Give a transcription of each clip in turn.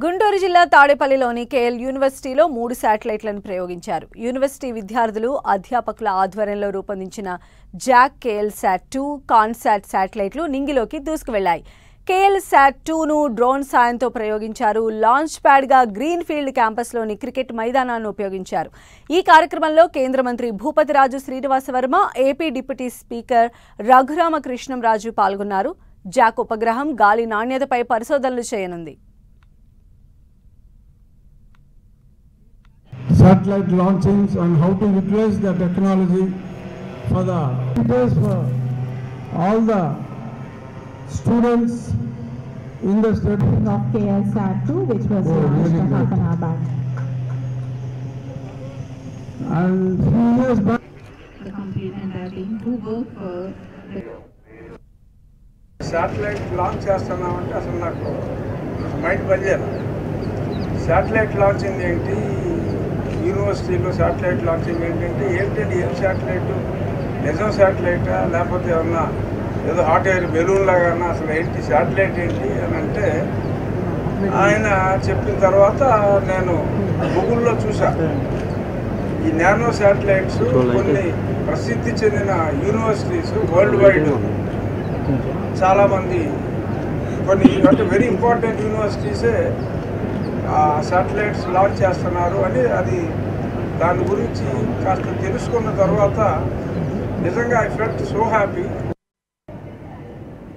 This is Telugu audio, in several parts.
గుంటూరు జిల్లా తాడేపల్లిలోని కేఎల్ యూనివర్సిటీలో 3 శాటిలైట్లను ప్రయోగించారు. యూనివర్సిటీ విద్యార్థులు, అధ్యాపకుల ఆధ్వర్యంలో రూపొందించిన జాక్ కేఎల్ శాట్ 2, కాన్సాట్ శాటిలైట్లు నింగిలోకి దూసుకువెళ్లాయి. కేఎల్ శాట్ 2ను డ్రోన్ సాయంతో ప్రయోగించారు. లాంచ్ ప్యాడ్గా గ్రీన్ ఫీల్డ్ క్యాంపస్లోని క్రికెట్ మైదానాన్ని ఉపయోగించారు. ఈ కార్యక్రమంలో కేంద్ర మంత్రి Bhupathiraju Srinivasa Varma, AP deputy speaker Raghurama Krishnam Raju పాల్గొన్నారు. జాక్ ఉపగ్రహం గాలి నాణ్యతపై పరిశోధనలు చేయనుంది. Satellite launchings and how to utilize the technology for the all the students in the study of KL SAT 2, which was launched half an hour back. And few years back, The company and their team who work for the satellite launch చేస్తున్నామంటే అసలు నాకు మైండ్ పనిచేయాలి. శాటిలైట్ లాంచింగ్ ఏంటి, యూనివర్సిటీలో శాటిలైట్ లాంచింగ్ ఏంటంటే ఏం శాటిలైట్, నిజం శాటిలైటా లేకపోతే ఏమన్నా ఏదో హాట్ ఎయిర్ బెలూన్ లాగా అసలు ఏంటి శాటిలైట్ ఏంటి అని అంటే ఆయన చెప్పిన తర్వాత నేను గూగుల్లో చూసా. ఈ నానో శాటిలైట్స్ కొన్ని ప్రసిద్ధి చెందిన యూనివర్సిటీస్ వరల్డ్ వైడ్ చాలామంది కొన్ని అంటే వెరీ ఇంపార్టెంట్ యూనివర్సిటీసే శాటిలైట్స్ లాంచ్ చేస్తున్నారు అని అది దాని గురించి కాస్త తెలుసుకున్న తర్వాత నిజంగా ఐ ఫెల్ట్ సో హ్యాపీ.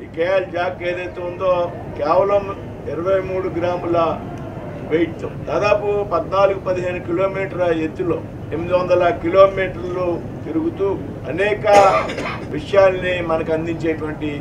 ఈ కేఎల్ జాక్ ఏదైతే ఉందో కేవలం 23 గ్రాముల వెయిట్, దాదాపు 14-15 కిలోమీటర్ల ఎత్తులో 800 కిలోమీటర్లు తిరుగుతూ అనేక విషయాల్ని మనకు అందించేటువంటి